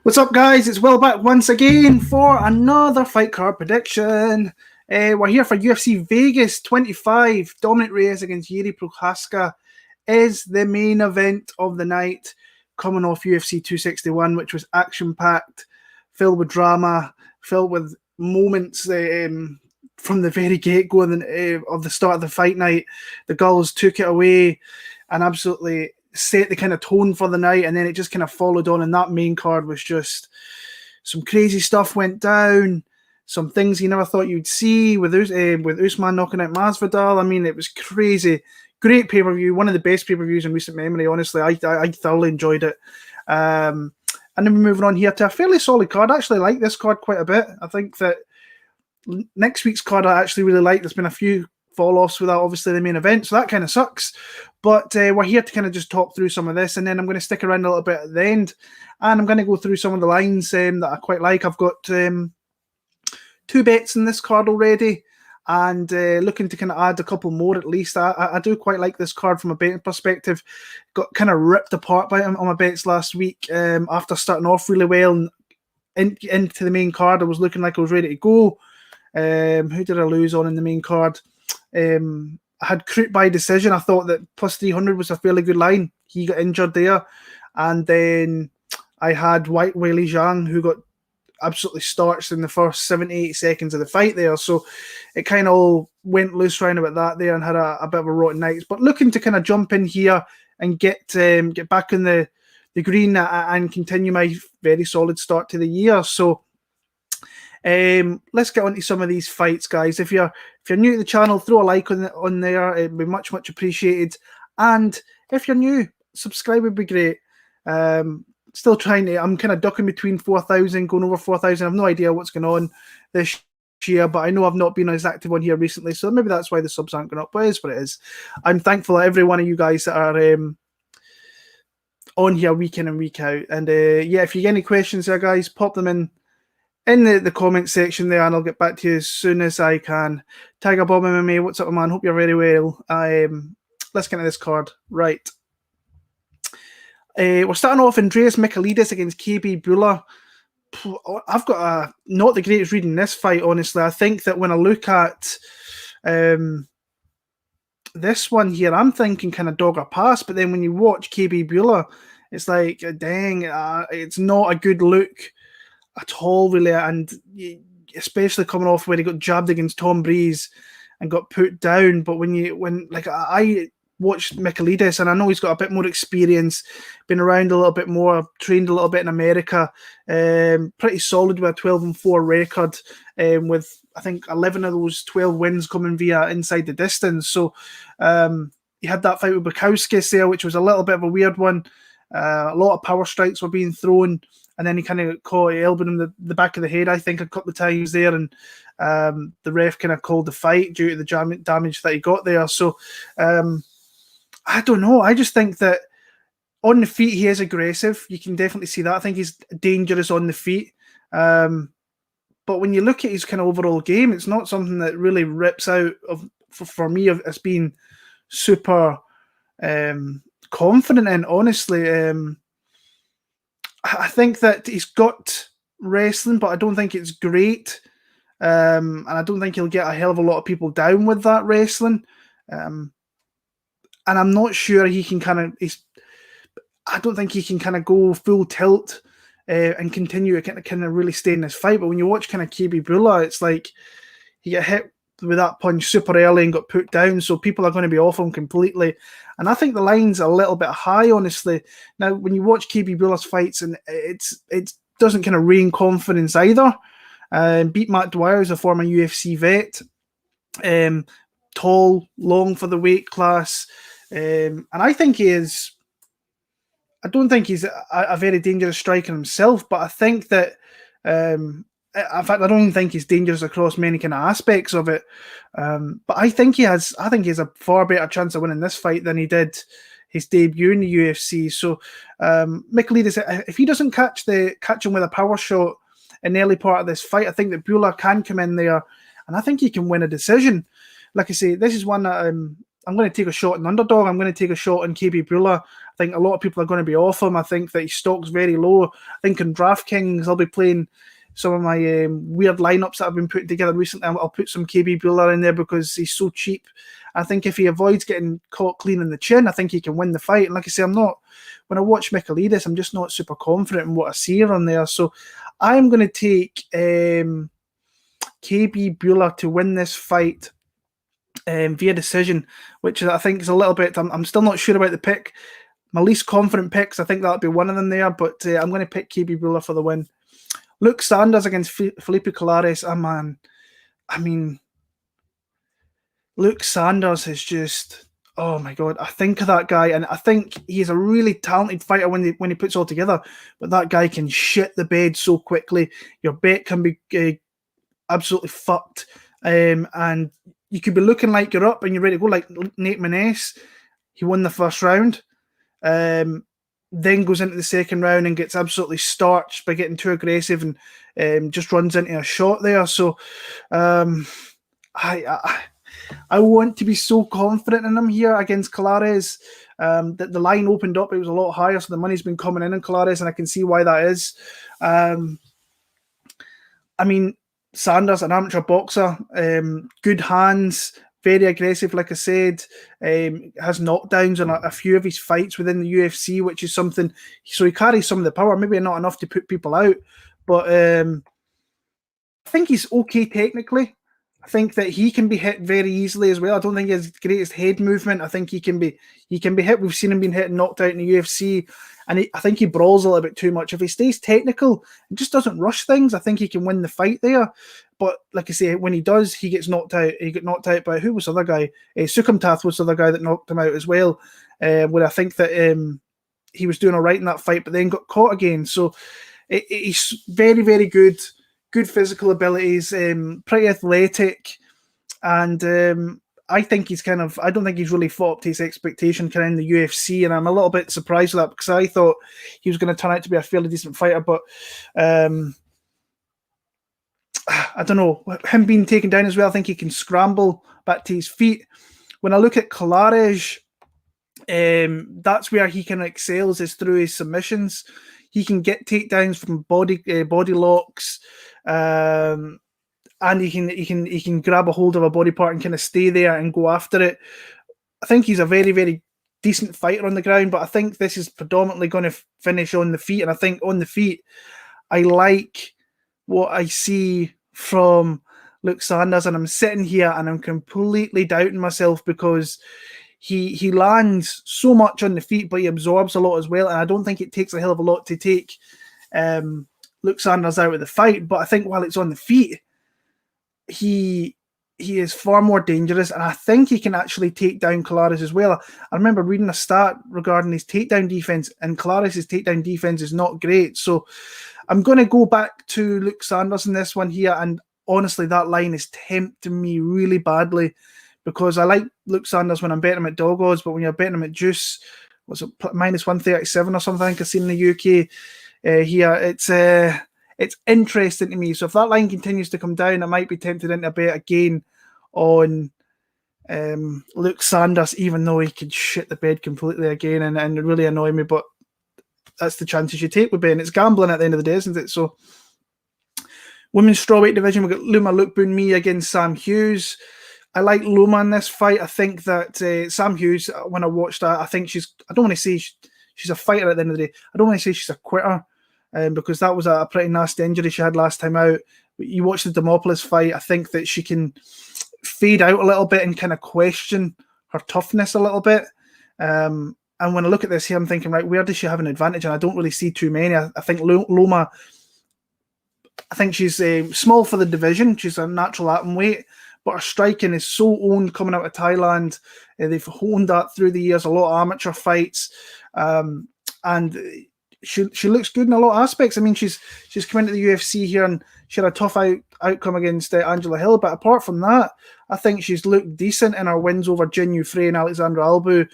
What's up, guys? It's Will back once again for another fight card prediction. We're here for UFC Vegas 25. Dominick Reyes against Jiri Prochazka is the main event of the night, coming off UFC 261, which was action-packed, filled with drama, filled with moments from the very get-go of the start of the fight night. The girls took it away and absolutely set the kind of tone for the night, and then it just kind of followed on, and that main card was just some crazy stuff went down, some things you never thought you'd see with Usman knocking out Masvidal. I mean, it was crazy. Great pay-per-view, one of the best pay-per-views in recent memory, honestly. I thoroughly enjoyed it. And then we're moving on here to a fairly solid card. I actually like this card quite a bit. I think that next week's card I actually really like. There's been a few fall-offs without obviously the main event, so that kind of sucks. But we're here to kind of just talk through some of this, and then I'm going to stick around a little bit at the end, and I'm going to go through some of the lines that I quite like. I've got two bets in this card already, and looking to kind of add a couple more at least. I do quite like this card from a betting perspective. Got kind of ripped apart by him on my bets last week after starting off really well and into the main card. I was looking like I was ready to go. Who did I lose on in the main card? I had Crute by decision. I thought that plus 300 was a fairly good line. He got injured there. And then I had White Weili Zhang, who got absolutely starched in the first 78 seconds of the fight there. So it kind of all went loose round about that there and had a bit of a rotten night. But looking to kind of jump in here and get back in the green and continue my very solid start to the year. So let's get on to some of these fights, guys. If you're new to the channel, throw a like on there. It'd be much appreciated. And if you're new, subscribe would be great. Still trying to. I'm kind of ducking between 4,000, going over 4,000. I've no idea what's going on this year, but I know I've not been as active on here recently, so maybe that's why the subs aren't going up. But it is what it is. I'm thankful that every one of you guys that are on here week in and week out. And yeah, if you get any questions there, guys, pop them in the comment section there, and I'll get back to you as soon as I can. Tiger Bob MMA, what's up, man? Hope you're very well. Let's get into this card. Right. We're starting off Andreas Michailidis against KB Bula. I've got not the greatest read in this fight, honestly. I think that when I look at this one here, I'm thinking kind of dog or pass, but then when you watch KB Bula, it's like, dang, it's not a good look at all, really, and especially coming off where he got jabbed against Tom Breeze and got put down. But when I watched Michailidis, and I know he's got a bit more experience, been around a little bit more, trained a little bit in America, pretty solid with a 12-4 record, with I think 11 of those 12 wins coming via inside the distance. So he had that fight with Bukowskis there, which was a little bit of a weird one. A lot of power strikes were being thrown, and then he kind of caught elbowed him the back of the head, I think, a couple of times there, and the ref kind of called the fight due to the damage that he got there. So I don't know. I just think that on the feet he is aggressive. You can definitely see that. I think he's dangerous on the feet. But when you look at his kind of overall game, it's not something that really rips out for me as being super confident in, honestly. I think that he's got wrestling, but I don't think it's great. And I don't think he'll get a hell of a lot of people down with that wrestling. And I'm not sure he can I don't think he can kind of go full tilt and continue to kind of really stay in this fight. But when you watch kind of KB Bula, it's like he got hit with that punch super early and got put down, so people are going to be off him completely. And I think the line's a little bit high, honestly. Now, when you watch KB Bula's fights, and it doesn't kind of rain confidence either. Beat Matt Dwyer, as a former UFC vet. Tall, long for the weight class. And I think he is... I don't think he's a very dangerous striker himself, but I think that... in fact, I don't even think he's dangerous across many kind of aspects of it. But I think he has a far better chance of winning this fight than he did his debut in the UFC. So Michailidis, if he doesn't catch him with a power shot in the early part of this fight, I think that Bula can come in there, and I think he can win a decision. Like I say, this is one that I'm going to take a shot on underdog. I'm going to take a shot on KB Bula. I think a lot of people are going to be off him. I think that his stock's very low. I think on DraftKings, I'll be playing some of my weird lineups that I've been putting together recently. I'll put some KB Bula in there because he's so cheap. I think if he avoids getting caught clean in the chin, I think he can win the fight. And like I say, when I watch Michailidis, I'm just not super confident in what I see on there. So I'm going to take KB Bula to win this fight via decision, which I think is a little bit, I'm still not sure about the pick. My least confident picks, I think that'll be one of them there, but I'm going to pick KB Bula for the win. Luke Sanders against Felipe Colares. Luke Sanders is just, oh my God, I think of that guy, and I think he's a really talented fighter when he puts all together, but that guy can shit the bed so quickly. Your bet can be absolutely fucked, and you could be looking like you're up and you're ready to go, like Nate Maness. He won the first round, then goes into the second round and gets absolutely starched by getting too aggressive and just runs into a shot there. So I want to be so confident in him here against Colares. That the line opened up, it was a lot higher, so the money's been coming in on Colares, and I can see why that is. Sanders, an amateur boxer, good hands, very aggressive, like I said, has knockdowns on a few of his fights within the UFC, which is something, so he carries some of the power, maybe not enough to put people out, but I think he's okay technically. I think that he can be hit very easily as well. I don't think he has the greatest head movement. I think he can be hit. We've seen him being hit and knocked out in the UFC, and I think he brawls a little bit too much. If he stays technical and just doesn't rush things, I think he can win the fight there. But like I say, when he does, he gets knocked out. He got knocked out by, who was the other guy? Sukumtath was the other guy that knocked him out as well. Where I think that he was doing all right in that fight, but then got caught again. So he's very, very good. Good physical abilities, pretty athletic, and I think I don't think he's really fought up to his expectation kind of in the UFC, and I'm a little bit surprised with that because I thought he was going to turn out to be a fairly decent fighter, but I don't know. Him being taken down as well, I think he can scramble back to his feet. When I look at Colares, that's where he kind of excels, is through his submissions. He can get takedowns from body locks, and he can grab a hold of a body part and kind of stay there and go after it. I think he's a very, very decent fighter on the ground, but I think this is predominantly going to finish on the feet. And I think on the feet, I like what I see from Luke Sanders, and I'm sitting here and I'm completely doubting myself because he lands so much on the feet, but he absorbs a lot as well. And I don't think it takes a hell of a lot to take Luke Sanders out of the fight. But I think while it's on the feet, he is far more dangerous. And I think he can actually take down Colares as well. I remember reading a stat regarding his takedown defense, and Colares' takedown defense is not great. So I'm going to go back to Luke Sanders in this one here. And honestly, that line is tempting me really badly, because I like Luke Sanders when I'm betting him at dog odds, but when you're betting him at juice, was it minus 137 or something I think I've seen in the UK here, it's interesting to me. So if that line continues to come down, I might be tempted into a bet again on Luke Sanders, even though he could shit the bed completely again and really annoy me. But that's the chances you take with betting. It's gambling at the end of the day, isn't it? So women's strawweight division, we've got Loma Lookboonme against Sam Hughes. I like Loma in this fight. I think that Sam Hughes, when I watched that, I think I don't want to say she's a fighter at the end of the day. I don't want to say she's a quitter, because that was a pretty nasty injury she had last time out. But you watch the Demopoulos fight, I think that she can fade out a little bit and kind of question her toughness a little bit. And when I look at this here, I'm thinking, right, where does she have an advantage? And I don't really see too many. I think Loma, I think she's small for the division. She's a natural atom weight, but her striking is so owned coming out of Thailand. They've honed that through the years, a lot of amateur fights. And she looks good in a lot of aspects. I mean, she's come into the UFC here and she had a tough outcome against Angela Hill. But apart from that, I think she's looked decent in her wins over Jin Yu Frey and Alexandra Albu.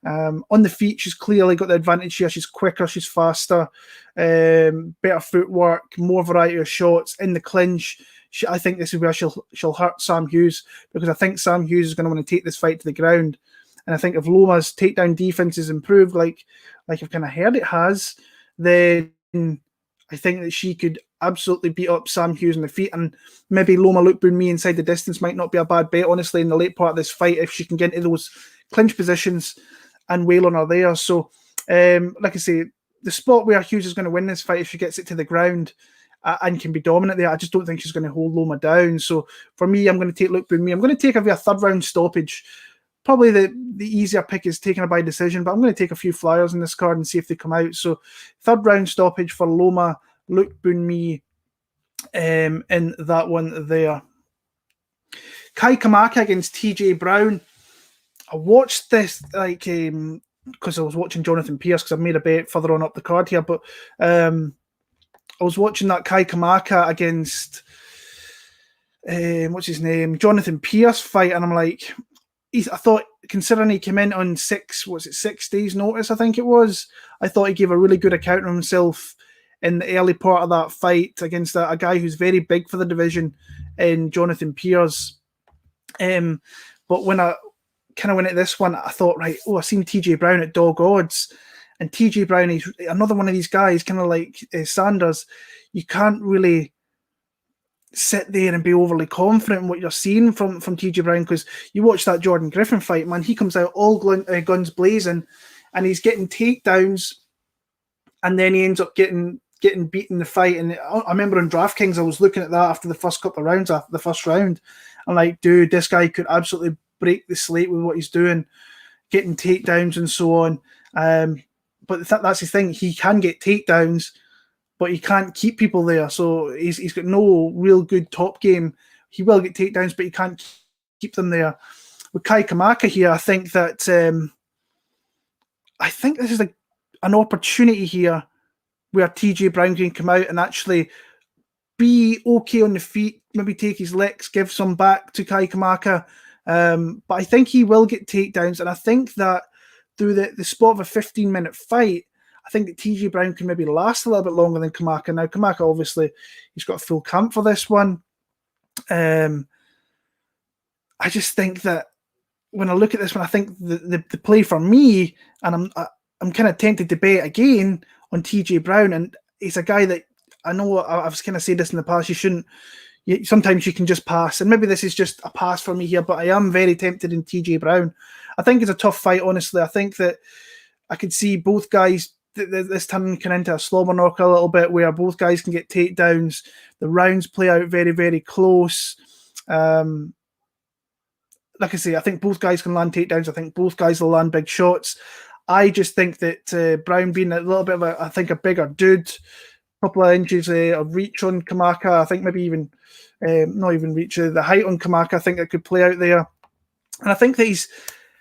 On the feet, she's clearly got the advantage here. She's quicker, she's faster, better footwork, more variety of shots in the clinch. I think this is where she'll hurt Sam Hughes, because I think Sam Hughes is going to want to take this fight to the ground. And I think if Loma's takedown defense is improved, like I've kind of heard it has, then I think that she could absolutely beat up Sam Hughes on the feet, and maybe Loma Lookboonme inside the distance might not be a bad bet, honestly, in the late part of this fight, if she can get into those clinch positions and wail on her there. So, like I say, the spot where Hughes is going to win this fight, if she gets it to the ground and can be dominant there, I just don't think she's going to hold Loma down. So for me, I'm going to take Lookboonme. I'm going to take a third round stoppage. Probably the easier pick is taking her by decision, but I'm going to take a few flyers in this card and see if they come out. So third round stoppage for Loma Lookboonme in that one there. Kai Kamaka against TJ Brown. I watched this because I was watching Jonathan Pearce, because I've made a bet further on up the card here, but I was watching that Kai Kamaka against what's his name, Jonathan Pearce fight, and I'm like, I thought, considering he came in on 6 days notice, I think it was, I thought he gave a really good account of himself in the early part of that fight against a guy who's very big for the division in Jonathan Pearce. But when I kind of went at this one, I thought, right, I've seen TJ Brown at dog odds, and TJ Brown is another one of these guys, kind of like Sanders. You can't really sit there and be overly confident in what you're seeing from TJ Brown, because you watch that Jordan Griffin fight, man, he comes out all guns blazing, and he's getting takedowns, and then he ends up getting beaten in the fight. And I remember in DraftKings, I was looking at that after the first couple of rounds, after the first round. I'm like, dude, this guy could absolutely break the slate with what he's doing, getting takedowns and so on. But that's his thing. He can get takedowns, but he can't keep people there. So he's got no real good top game. He will get takedowns, but he can't keep them there. With Kai Kamaka here, I think that this is an opportunity here where TJ Brown can come out and actually be okay on the feet, maybe take his licks, give some back to Kai Kamaka. But I think he will get takedowns, and I think that through the spot of a 15-minute fight, I think that TJ Brown can maybe last a little bit longer than Kamaka. Now, Kamaka, obviously, he's got a full camp for this one. I just think that when I look at this one, I think the play for me, and I'm kind of tempted to bet again on TJ Brown, and he's a guy that I know I've kind of said this in the past. Sometimes you can just pass, and maybe this is just a pass for me here, but I am very tempted in TJ Brown. I think it's a tough fight, honestly. I think that I could see both guys this turning into a slobber knock a little bit, where both guys can get takedowns. The rounds play out very, very close. Like I say, I think both guys can land takedowns. I think both guys will land big shots. I just think that Brown being a little bit of a bigger dude, a couple of inches of reach on Kamaka, I think maybe even not even reach, the height on Kamaka, I think that could play out there. And I think that he's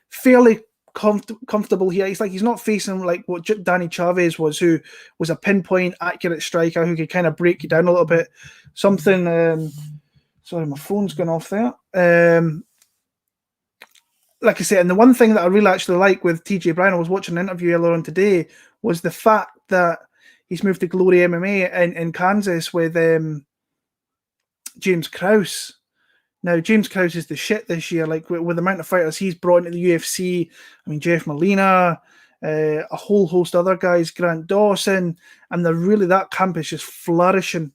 fairly comfortable here. He's not facing like what Danny Chavez was, who was a pinpoint accurate striker who could kind of break you down a little bit. Something sorry, my phone's gone off there. Like I said, and the one thing that I really actually like with TJ Brown, I was watching an interview earlier on today, was the fact that he's moved to Glory MMA in Kansas with James Krause. Now, James Krause is the shit this year. Like, with the amount of fighters he's brought into the UFC, I mean, Jeff Molina, a whole host of other guys, Grant Dawson, and that camp is just flourishing.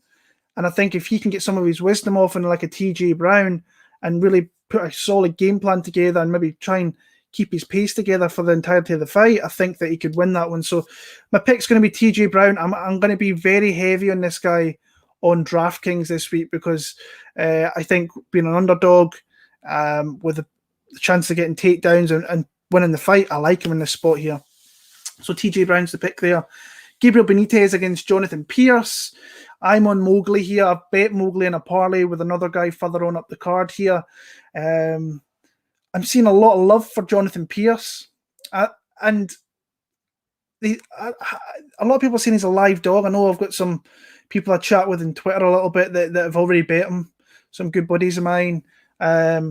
And I think if he can get some of his wisdom off in like a TJ Brown and really put a solid game plan together and maybe try and keep his pace together for the entirety of the fight, I think that he could win that one. So my pick's going to be TJ Brown. I'm going to be very heavy on this guy on DraftKings this week, because I think being an underdog with the chance of getting takedowns and winning the fight, I like him in this spot here. So TJ Brown's the pick there. Gabriel Benetiz against Jonathan Pearce. I'm on Mowgli here. I've bet Mowgli in a parlay with another guy further on up the card here. I'm seeing a lot of love for Jonathan Pearce. And a lot of people are saying he's a live dog. I know I've got some people I chat with on Twitter a little bit that have already bet him, some good buddies of mine. But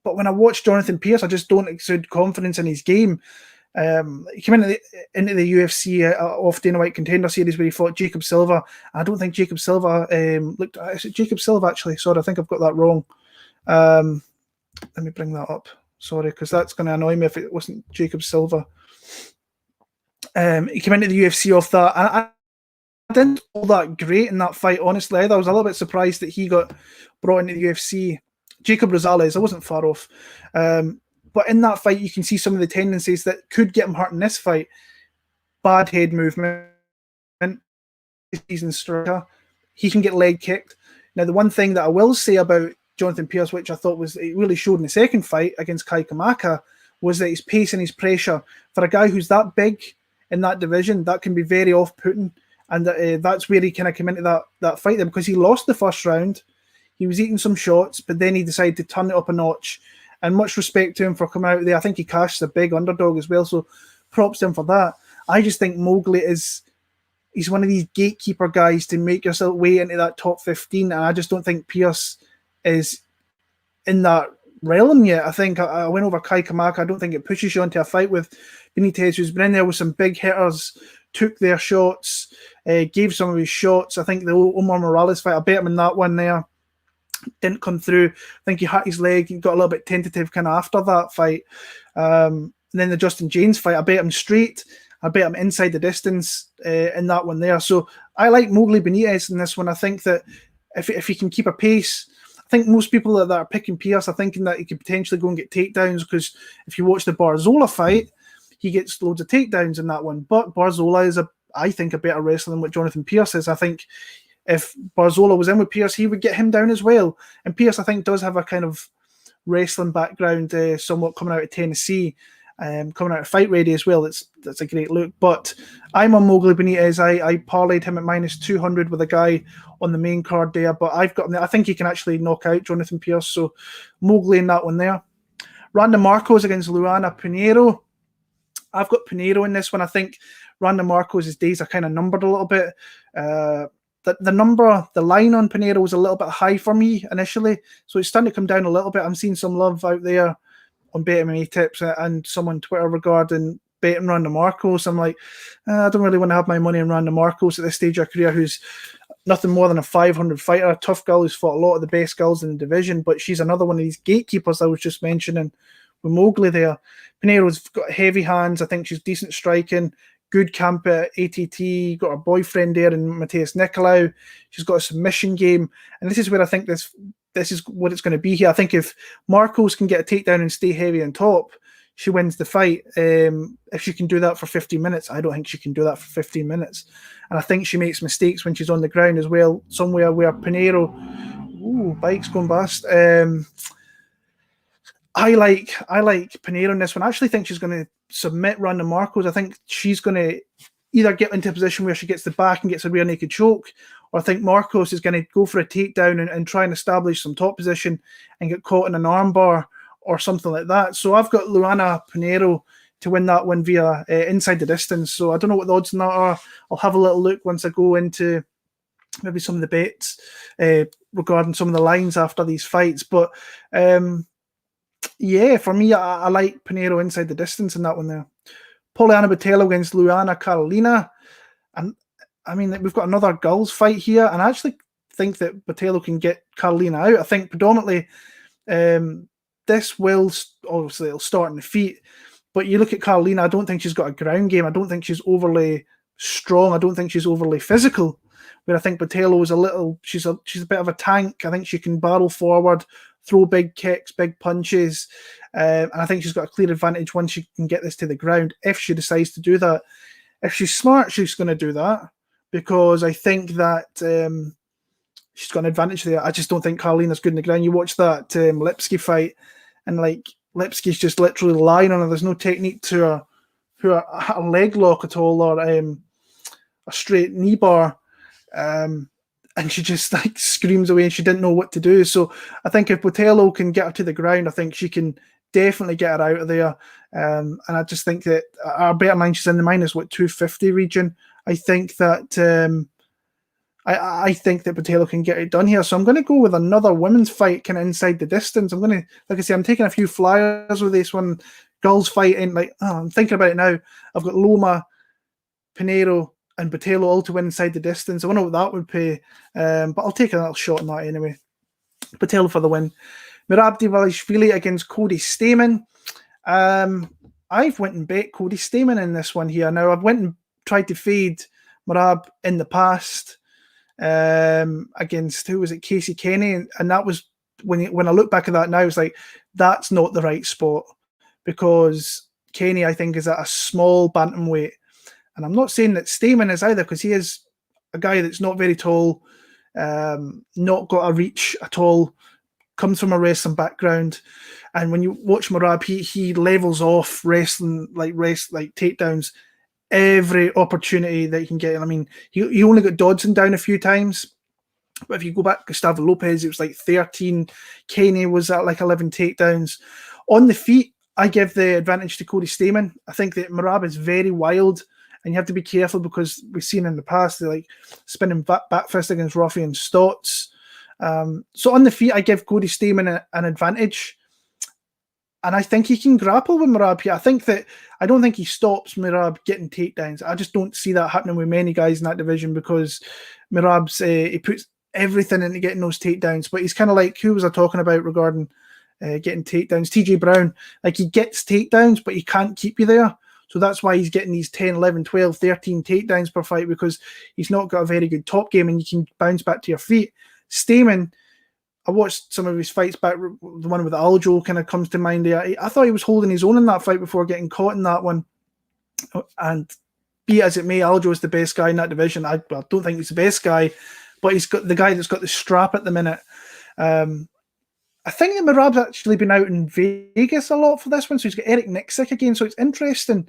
when I watch Jonathan Pearce, I just don't exude confidence in his game. He came into the UFC off Dana White Contender Series where he fought Jacob Silva. I don't think Jacob Silva is it Jacob Silva, actually? Sorry, I think I've got that wrong. Let me bring that up. Sorry, because that's going to annoy me if it wasn't Jacob Silva. He came into the UFC off that. I didn't all that great in that fight, honestly. I was a little bit surprised that he got brought into the UFC. Jacob Rosales, I wasn't far off. But in that fight, you can see some of the tendencies that could get him hurt in this fight. Bad head movement. He's in striker. He can get leg kicked. Now, the one thing that I will say about Jonathan Pearce, which I thought was it really showed in the second fight against Kamaka, was that his pace and his pressure. For a guy who's that big in that division, that can be very off-putting. And that's where he kind of came into that fight there, because he lost the first round. He was eating some shots, but then he decided to turn it up a notch. And much respect to him for coming out there. I think he cashed a big underdog as well, so props to him for that. I just think Mowgli he's one of these gatekeeper guys to make yourself way into that top 15, and I just don't think Pearce is in that realm yet. I think I went over Kai Kamaka. I don't think it pushes you into a fight with Benetiz, who's been in there with some big hitters, took their shots, gave some of his shots. I think the Omar Morales fight, I bet him in that one there. Didn't come through. I think he hurt his leg. He got a little bit tentative kind of after that fight. And then the Justin James fight, I bet him straight. I bet him inside the distance in that one there. So I like Mowgli Benitez in this one. I think that if he can keep a pace, I think most people that are picking Pearce are thinking that he could potentially go and get takedowns, because if you watch the Barzola fight, he gets loads of takedowns in that one. But Barzola is, I think, a better wrestler than what Jonathan Pearce is. I think if Barzola was in with Pearce, he would get him down as well. And Pearce, I think, does have a kind of wrestling background, somewhat coming out of Tennessee. Coming out of Fight Ready as well. That's a great look. But I'm on Mowgli Benitez. I parlayed him at -200 with a guy on the main card there. But I think he can actually knock out Jonathan Pearce. So Mowgli in that one there. Randa Markos against Luana Pinhiero. I've got Pinhiero in this one. I think Randa Markos' days are kind of numbered a little bit. The line on Pinhiero was a little bit high for me initially. So it's starting to come down a little bit. I'm seeing some love out there on BetMMA tips and some on Twitter regarding betting Randa Markos. I'm like, I don't really want to have my money on Randa Markos at this stage of her career, who's nothing more than a 500 fighter, a tough girl who's fought a lot of the best girls in the division, but she's another one of these gatekeepers I was just mentioning with Mowgli there. Pinheiro's got heavy hands. I think she's decent striking, good camp at ATT, got her boyfriend there in Mateus Nicolau. She's got a submission game, and this is where I think this is what it's going to be here. I think if Markos can get a takedown and stay heavy on top, she wins the fight. If she can do that for 15 minutes, I don't think she can do that for 15 minutes. And I think she makes mistakes when she's on the ground as well, somewhere where Pinheiro, bike's going past. I like Pinheiro in this one. I actually think she's going to submit Randa Markos. I think she's going to either get into a position where she gets the back and gets a rear naked choke, or I think Markos is going to go for a takedown and try and establish some top position and get caught in an armbar or something like that. So I've got Luana Pinheiro to win that one via inside the distance. So I don't know what the odds on that are. I'll have a little look once I go into maybe some of the bets regarding some of the lines after these fights. But yeah, for me, I like Pinheiro inside the distance in that one there. Poliana Botelho against Luana Carolina. And I mean, we've got another girls fight here, and I actually think that Botelho can get Carolina out. I think predominantly this will, obviously, it'll start in the feet, but you look at Carolina, I don't think she's got a ground game. I don't think she's overly strong. I don't think she's overly physical. Where I think Botelho is she's a bit of a tank. I think she can barrel forward, throw big kicks, big punches, and I think she's got a clear advantage once she can get this to the ground, if she decides to do that. If she's smart, she's going to do that, because I think that she's got an advantage there. I just don't think Carolina's good in the ground. You watch that Lipski fight, and like Lipski's just literally lying on her. There's no technique to her leg lock at all, or a straight knee bar. And she just like screams away and she didn't know what to do. So I think if Botelho can get her to the ground, I think she can definitely get her out of there. And I just think that our better line, she's in the -250 region. I think that I think that Botelho can get it done here. So I'm going to go with another women's fight kind of inside the distance. I'm going to, like I say, I'm taking a few flyers with this one. Girls fighting, I'm thinking about it now. I've got Loma, Pinheiro, and Botelho all to win inside the distance. I wonder what that would pay, but I'll take a little shot on that anyway. Botelho for the win. Merab Dvalishvili against Cody Stamann. I've went and bet Cody Stamann in this one here. Now, I've went and tried to fade Merab in the past against, who was it, Casey Kenny, and that was, when I look back at that now, it's like, that's not the right spot, because Kenny, I think, is at a small bantamweight. And I'm not saying that Stamann is either, because he is a guy that's not very tall, not got a reach at all, comes from a wrestling background. And when you watch Merab, he levels off wrestling, like takedowns, every opportunity that he can get. I mean, he only got Dodson down a few times, but if you go back to Gustavo Lopez, it was like 13. Kenny was at like 11 takedowns. On the feet, I give the advantage to Cody Stamann. I think that Merab is very wild, and you have to be careful, because we've seen in the past, they like spinning back fist against Ruffy and Stotts. So on the feet, I give Cody Stamann an advantage. And I think he can grapple with Merab here. I don't think he stops Merab getting takedowns. I just don't see that happening with many guys in that division, because Merab's, he puts everything into getting those takedowns. But he's kind of like, who was I talking about regarding getting takedowns? TJ Brown. Like, he gets takedowns, but he can't keep you there. So that's why he's getting these 10, 11, 12, 13 takedowns per fight, because he's not got a very good top game, and you can bounce back to your feet. Stamann, I watched some of his fights back. The one with Aljo kind of comes to mind there. I thought he was holding his own in that fight before getting caught in that one. And be it as it may, Aljo is the best guy in that division. I don't think he's the best guy, but he's got the guy that's got the strap at the minute. I think that Merab's actually been out in Vegas a lot for this one, so he's got Eric Nixick again. So it's interesting.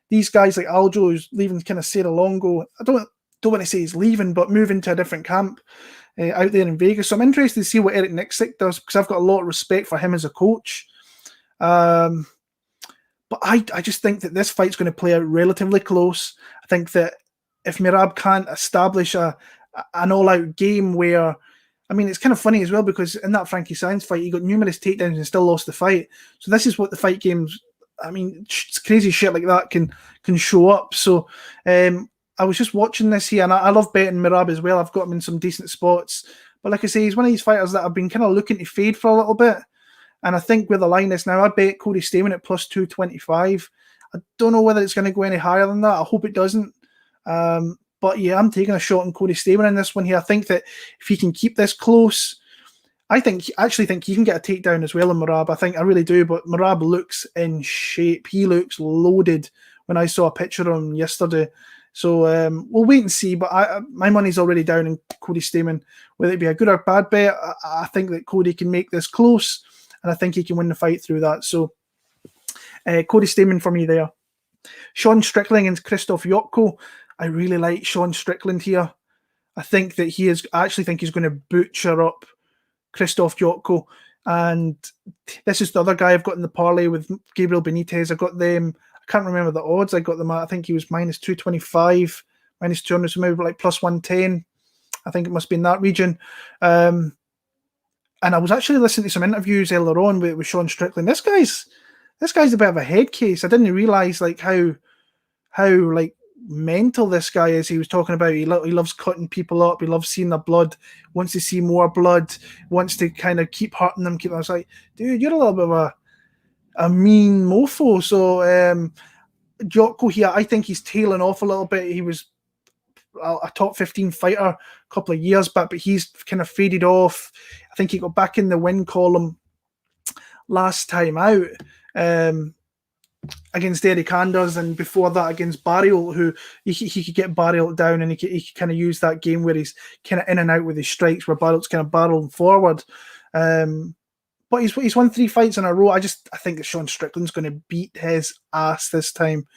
These guys like Aljo, who's leaving kind of Sarah Longo. I don't want to say he's leaving, but moving to a different camp out there in Vegas. So I'm interested to see what Eric Nixick does, because I've got a lot of respect for him as a coach. But I just think that this fight's going to play out relatively close. I think that if Merab can't establish an all-out game where, I mean, it's kind of funny as well, because in that Frankie Saenz fight, he got numerous takedowns and still lost the fight. So this is what the fight games, I mean, crazy shit like that can show up. So I was just watching this here, and I love betting Merab as well. I've got him in some decent spots. But like I say, he's one of these fighters that I've been kind of looking to fade for a little bit. And I think where the line is now, I bet Cody Stamann at plus 225. I don't know whether it's going to go any higher than that. I hope it doesn't. But yeah, I'm taking a shot on Cody Stamann in this one here. I think that if he can keep this close, I actually think he can get a takedown as well in Merab. I really do. But Merab looks in shape. He looks loaded when I saw a picture of him yesterday. So we'll wait and see. But my money's already down in Cody Stamann. Whether it be a good or bad bet, I think that Cody can make this close, and I think he can win the fight through that. So Cody Stamann for me there. Sean Strickland against Krzysztof Jotko. I really like Sean Strickland here. I think that he's going to butcher up Krzysztof Jotko. And this is the other guy I've got in the parlay with Gabriel Benetiz. I got them, I can't remember the odds I got them at. I think he was minus 225, minus 200, so maybe like plus 110. I think it must be in that region. And I was actually listening to some interviews earlier on with Sean Strickland. This guy's a bit of a head case. I didn't realize like how like mental this guy is. He was talking about he loves cutting people up. He loves seeing the blood. Wants to see more blood. Wants to kind of keep hurting them. I was like, dude, you're a little bit of a mean mofo. So Jotko here, I think he's tailing off a little bit. He was a top 15 fighter a couple of years back, but he's kind of faded off. I think he got back in the win column last time out against Eric Anders, and before that against Barriol, who he could get Barriol down, and he could kind of use that game where he's kind of in and out with his strikes, where Barriol's kind of barreling forward. But he's won 3 fights in a row. I think that Sean Strickland's going to beat his ass this time.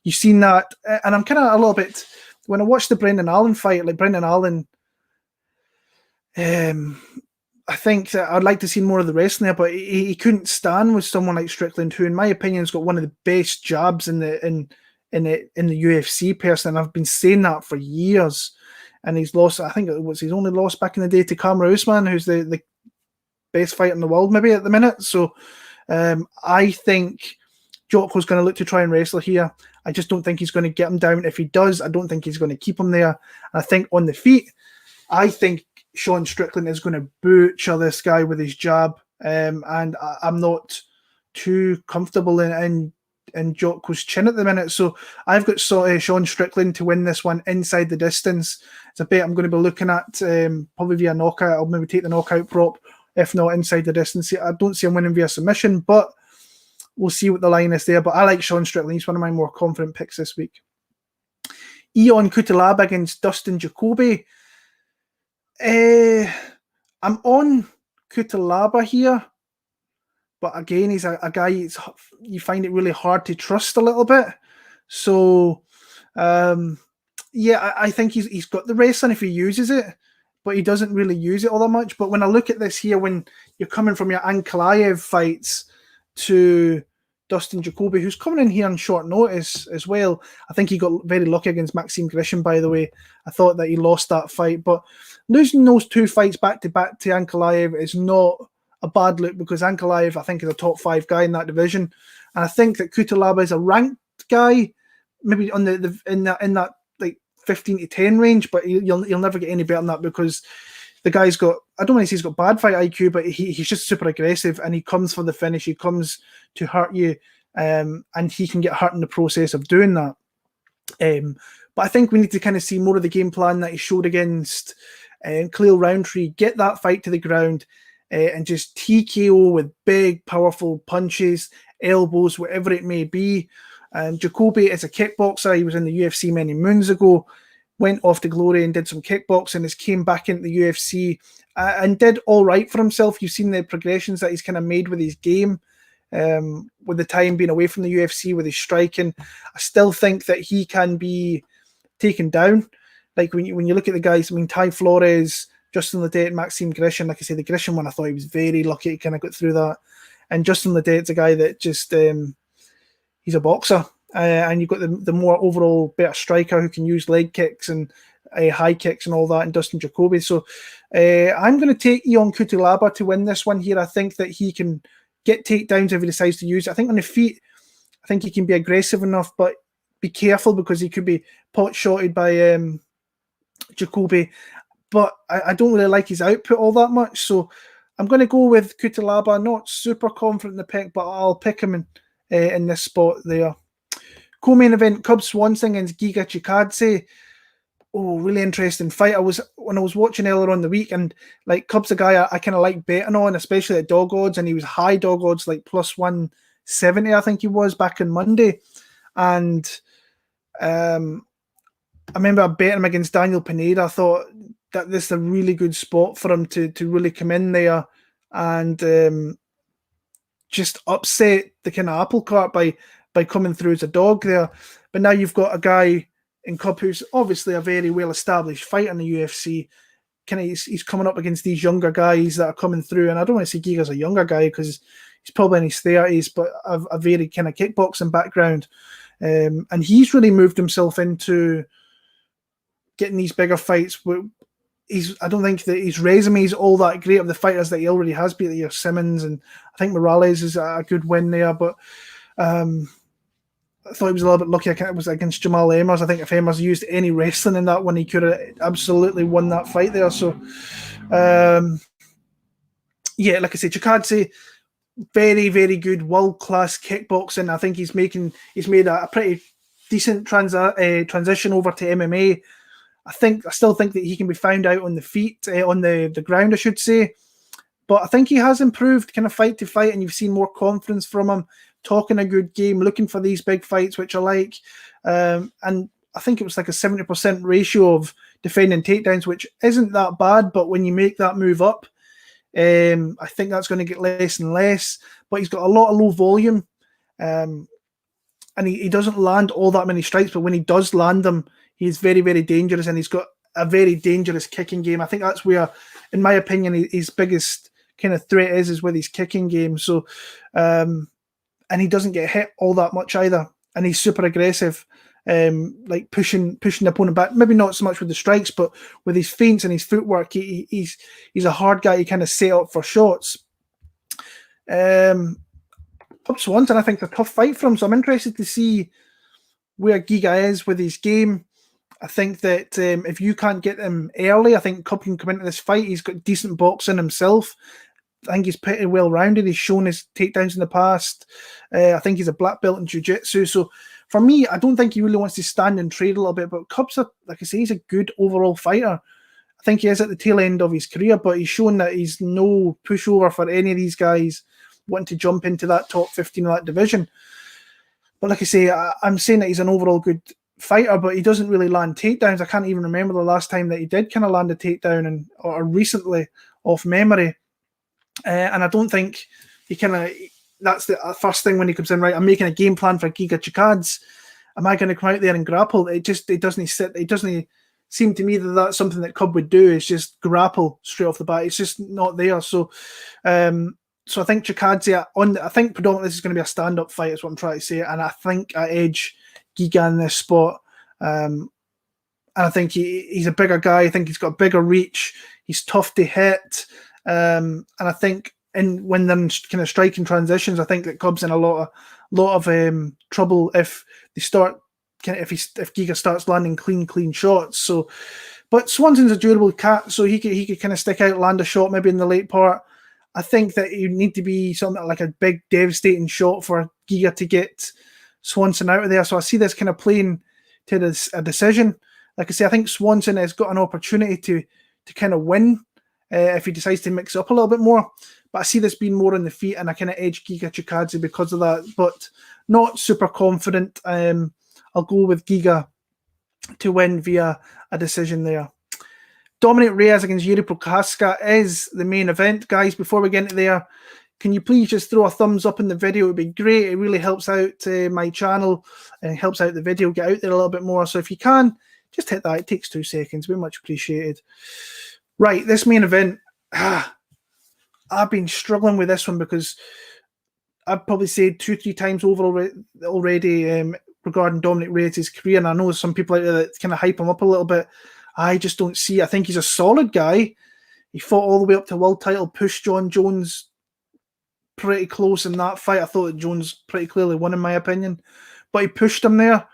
You've seen that, and I'm kind of a little bit, when I watched the Brendan Allen fight, like Brendan Allen, I think that I'd like to see more of the wrestling there, but he couldn't stand with someone like Strickland, who, in my opinion, has got one of the best jabs in the UFC person. I've been saying that for years, and he's lost. I think it was his only loss back in the day to Kamaru Usman, who's the best fighter in the world maybe at the minute. So I think Jotko's going to look to try and wrestle here. I just don't think he's going to get him down. If he does, I don't think he's going to keep him there. And I think on the feet, I think Sean Strickland is going to butcher this guy with his jab. and I'm not too comfortable in Jotko's chin at the minute. So I've got Sean Strickland to win this one inside the distance. It's a bet I'm going to be looking at probably via knockout. I'll maybe take the knockout prop, if not inside the distance. I don't see him winning via submission, but we'll see what the line is there. But I like Sean Strickland. He's one of my more confident picks this week. Ion Cutelaba against Dustin Jacoby. I'm on Cutelaba here. But again, he's a guy you find it really hard to trust a little bit. So, I think he's got the wrestling if he uses it, but he doesn't really use it all that much. But when I look at this here, when you're coming from your Ankalaev fights to Dustin Jacoby, who's coming in here on short notice as well. I think he got very lucky against Maxime Grishin, by the way. I thought that he lost that fight, but losing those two fights back-to-back to Ankalaev is not a bad look, because Ankalaev, I think, is a top 5 guy in that division, and I think that Cutelaba is a ranked guy, maybe on in that like 15 to 10 range, but you'll never get any better than that, because the guy's got, I don't want to say he's got bad fight IQ, but he's just super aggressive, and he comes for the finish. He comes to hurt you, and he can get hurt in the process of doing that. But I think we need to kind of see more of the game plan that he showed against Khalil Roundtree. Get that fight to the ground, and just TKO with big, powerful punches, elbows, whatever it may be. Jacoby is a kickboxer. He was in the UFC many moons ago, went off to glory and did some kickboxing, has came back into the UFC and did all right for himself. You've seen the progressions that he's kind of made with his game, with the time being away from the UFC, with his striking. I still think that he can be taken down. Like when you look at the guys, I mean, Ty Flores, Justin Ledet, Maxime Grishin. Like I say, the Grishin one, I thought he was very lucky he kind of got through that. And Justin Ledet's a guy that just, he's a boxer. And you've got the more overall better striker who can use leg kicks and high kicks and all that, and Dustin Jacoby. So I'm going to take Ion Cutelaba to win this one here. I think that he can get takedowns if he decides to use it. I think on the feet, I think he can be aggressive enough, but be careful, because he could be pot-shotted by Jacoby. But I don't really like his output all that much. So I'm going to go with Cutelaba. Not super confident in the pick, but I'll pick him in this spot there. Co-main event, Cub Swanson against Giga Chikadze. Oh, really interesting fight. When I was watching earlier on the week, and like Cub's a guy I kind of like betting on, especially at dog odds, and he was high dog odds, like plus 170, I think he was back on Monday. And I remember I bet him against Daniel Pineda. I thought that this is a really good spot for him to really come in there and just upset the kind of apple cart by coming through as a dog there. But now you've got a guy in Cub who's obviously a very well-established fighter in the UFC. He's coming up against these younger guys that are coming through, and I don't want to say Giga's a younger guy because he's probably in his 30s, but a very kind of kickboxing background. And he's really moved himself into getting these bigger fights. I don't think that his resume is all that great of the fighters that he already has beat, like Simmons, and I think Morales is a good win there, but I thought he was a little bit lucky. It was against Jamal Emmers. I think if Emmers used any wrestling in that one, he could have absolutely won that fight there. So, like I say, Chikadze, very, very good, world-class kickboxing. I think he's made a pretty decent transition over to MMA. I still think that he can be found out on the feet, on the ground, I should say. But I think he has improved kind of fight to fight, and you've seen more confidence from him, talking a good game, looking for these big fights, which I like. And I think it was like a 70% ratio of defending takedowns, which isn't that bad. But when you make that move up, I think that's going to get less and less. But he's got a lot of low volume, and he doesn't land all that many strikes. But when he does land them, he's very, very dangerous, and he's got a very dangerous kicking game. I think that's where, in my opinion, his biggest kind of threat is with his kicking game. So, and he doesn't get hit all that much either, and he's super aggressive, like pushing the opponent back. Maybe not so much with the strikes, but with his feints and his footwork, he's a hard guy to kind of set up for shots. Up Swanson, I think, it's a tough fight for him, so I'm interested to see where Giga is with his game. I think that if you can't get him early, I think Cub can come into this fight. He's got decent boxing himself. think he's pretty well rounded. He's shown his takedowns in the past. I think he's a black belt in jiu-jitsu. So for me, I don't think he really wants to stand and trade a little bit. But Cubs, like I say, he's a good overall fighter. I think he is at the tail end of his career, but he's shown that he's no pushover for any of these guys wanting to jump into that top 15 of that division. But like I say, I'm saying that he's an overall good fighter, but he doesn't really land takedowns. I can't even remember the last time that he did kind of land a takedown, or recently off memory. And I don't think he that's the first thing when he comes in, right, I'm making a game plan for Giga Chikadze. Am I going to come out there and grapple? It doesn't seem to me that that's something that Cub would do, is just grapple straight off the bat. It's just not there. So I think Chikadze, I think predominantly this is going to be a stand-up fight, is what I'm trying to say. And I think I edge Giga in this spot. And I think he's a bigger guy. I think he's got a bigger reach. He's tough to hit. And I think when they're kind of striking transitions, I think that Cub's in a lot of trouble if they start if Giga starts landing clean shots. So, but Swanson's a durable cat, so he could kind of stick out, land a shot maybe in the late part. I think that you need to be something like a big devastating shot for Giga to get Swanson out of there. So I see this kind of playing to a decision. Like I say, I think Swanson has got an opportunity to kind of win if he decides to mix up a little bit more. But I see this being more on the feet, and I kind of edge Giga Chikadze because of that, but not super confident. I'll go with Giga to win via a decision there. Dominick Reyes against Jiri Prochazka is the main event. Guys, before we get into there, can you please just throw a thumbs up in the video? It would be great. It really helps out my channel and helps out the video get out there a little bit more. So if you can, just hit that. It takes 2 seconds. Very much appreciated. Right, this main event. I've been struggling with this one because I've probably said 2-3 times over already regarding Dominick Reyes' career. And I know some people out there that kind of hype him up a little bit. I just don't see. I think he's a solid guy. He fought all the way up to world title, pushed John Jones pretty close in that fight. I thought that Jones pretty clearly won, in my opinion. But he pushed him there.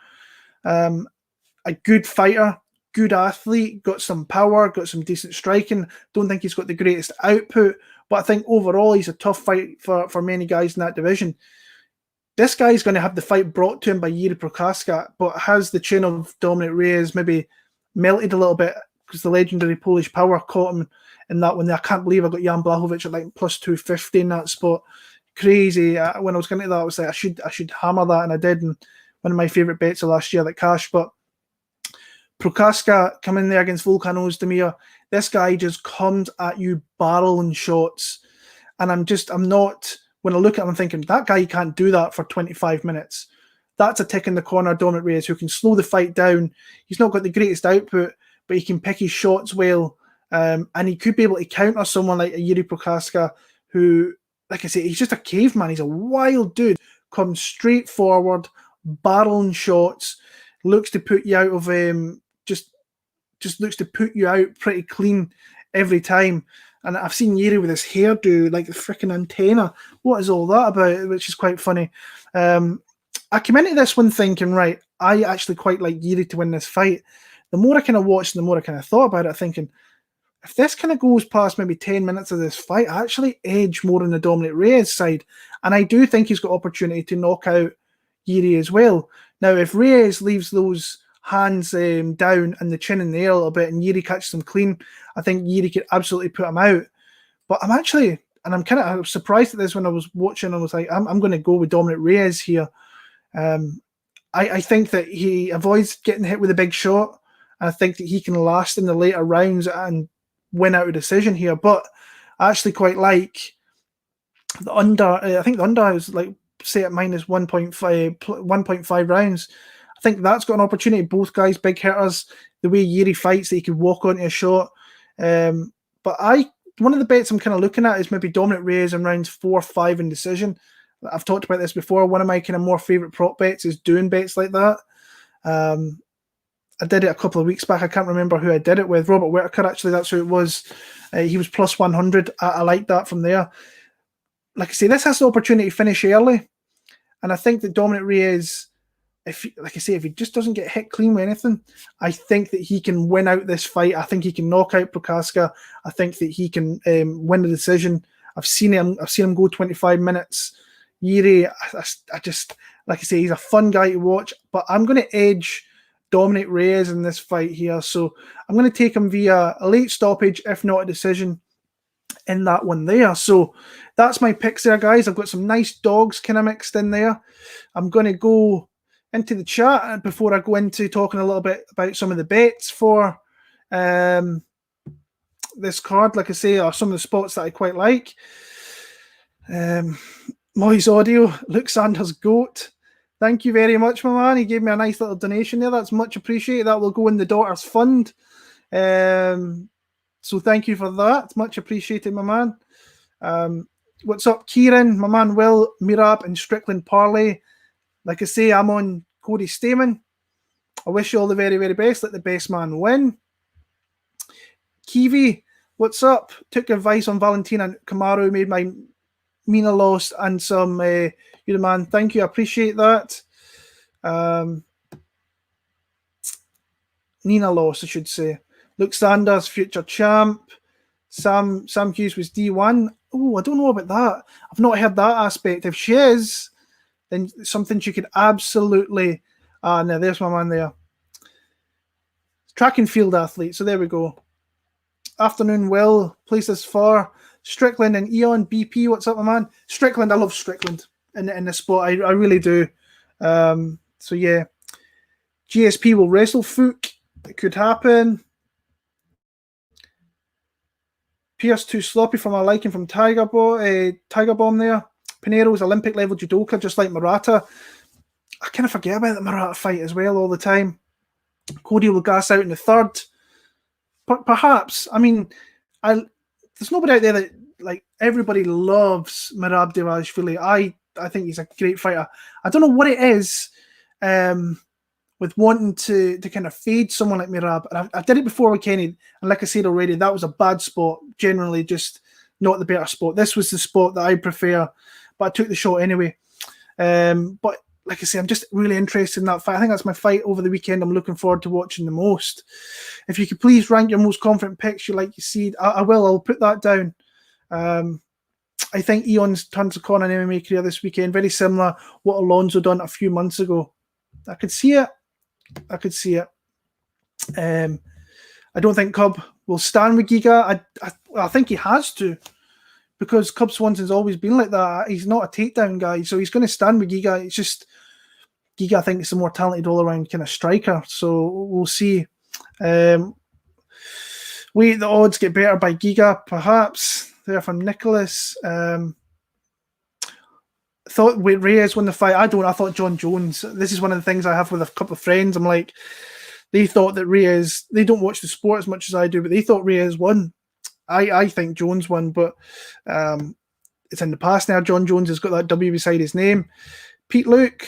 A good fighter, good athlete, got some power, got some decent striking. Don't think he's got the greatest output, but I think overall he's a tough fight for many guys in that division. This guy's going to have the fight brought to him by Jiri Prochazka, but has the chin of Dominick Reyes maybe melted a little bit because the legendary Polish power caught him in that one. I can't believe I got Jan Blachowicz at like plus 250 in that spot. Crazy. When I was getting to that, I was like, I should hammer that, and I did. And one of my favourite bets of last year, that cash. But Prochazka coming there against Volkan Ozdemir, this guy just comes at you barreling shots. And I'm not, when I look at him, I'm thinking, that guy can't do that for 25 minutes. That's a tick in the corner, Dominick Reyes, who can slow the fight down. He's not got the greatest output, but he can pick his shots well. And he could be able to counter someone like a Jiri Prochazka, who, like I say, he's just a caveman. He's a wild dude. Comes straight forward, barreling shots, looks to put you out of just looks to put you out pretty clean every time. And I've seen Jiri with his hairdo like the freaking antenna. What is all that about? Which is quite funny. I came into this one thinking, right, I actually quite like Jiri to win this fight. The more I kind of watched, the more I kind of thought about it, thinking, if this kind of goes past maybe 10 minutes of this fight, I actually edge more on the Dominick Reyes side. And I do think he's got opportunity to knock out Jiri as well. Now, if Reyes leaves those hands down and the chin in the air a little bit and Jiri catches them clean, I think Jiri could absolutely put him out. But I'm actually, and I'm kind of surprised at this when I was watching, I was like, I'm going to go with Dominick Reyes here. I think that he avoids getting hit with a big shot. I think that he can last in the later rounds and win out a decision here. But I actually quite like the under. I think the under is like, say, at minus 1.5 rounds. I think that's got an opportunity. Both guys, big hitters. The way Jiri fights, that he could walk onto a shot. But one of the bets I'm kind of looking at is maybe Dominick Reyes in rounds 4 or 5 in decision. I've talked about this before. One of my kind of more favourite prop bets is doing bets like that. I did it a couple of weeks back. I can't remember who I did it with. Robert Whittaker, actually, that's who it was. He was plus 100. I like that from there. Like I say, this has the opportunity to finish early. And I think that Dominick Reyes, if he just doesn't get hit clean with anything, I think that he can win out this fight. I think he can knock out Prochazka. I think that he can win the decision. I've seen him go 25 minutes. Jiri, I just, like I say, he's a fun guy to watch, but I'm going to edge Dominick Reyes in this fight here. So I'm going to take him via a late stoppage, if not a decision, in that one there. So that's my picks there, guys. I've got some nice dogs kind of mixed in there. I'm going to go into the chat before I go into talking a little bit about some of the bets for this card. Like I say, are some of the spots that I quite like. Moy's audio, Luke Sanders GOAT. Thank you very much, my man. He gave me a nice little donation there. That's much appreciated. That will go in the daughter's fund. So thank you for that. Much appreciated, my man. What's up, Kieran? My man Will, Merab, and Strickland parlay. Like I say, I'm on Cody Stamann. I wish you all the very, very best. Let the best man win. Kiwi, what's up? Took advice on Valentina Kamaru, made my Mina lost and some you're the man. Thank you, I appreciate that. Nina lost, I should say. Luke Sanders, future champ. Sam Hughes was D1. Oh, I don't know about that. I've not heard that aspect. If she is, then something she could absolutely. No, there's my man there. Track and field athlete. So there we go. Afternoon, Will. Places for Strickland and Eon BP. What's up, my man? Strickland. I love Strickland in this spot. I really do. So yeah. GSP will wrestle Fook. It could happen. Pearce too sloppy for my liking from Tiger Bomb there. Pinheiro's Olympic level judoka, just like Murata. I kind of forget about the Murata fight as well all the time. Cody will gas out in the third. Perhaps. I mean, there's nobody out there that, like, everybody loves Merab Dvalishvili. I think he's a great fighter. I don't know what it is with wanting to kind of fade someone like Merab. And I did it before with Kenny, and like I said already, that was a bad spot. Generally, just not the better spot. This was the spot that I prefer, but I took the shot anyway. But like I say, I'm just really interested in that fight. I think that's my fight over the weekend I'm looking forward to watching the most. If you could please rank your most confident picks you like to see, I will. I'll put that down. I think Eon's turns the corner in MMA career this weekend. Very similar what Alonso done a few months ago. I could see it. I don't think Cub will stand with Giga. I think he has to, because Cub Swanson's always been like that. He's not a takedown guy, so he's going to stand with Giga. It's just Giga, I think, is a more talented all-around kind of striker. So we'll see. Wait, the odds get better by Giga, perhaps. There from Nicholas. Thought Reyes won the fight. I thought John Jones. This is one of the things I have with a couple of friends. I'm like, they thought that Reyes, they don't watch the sport as much as I do, but they thought Reyes won. I think Jones won, but it's in the past now. John Jones has got that W beside his name. Pete Luke,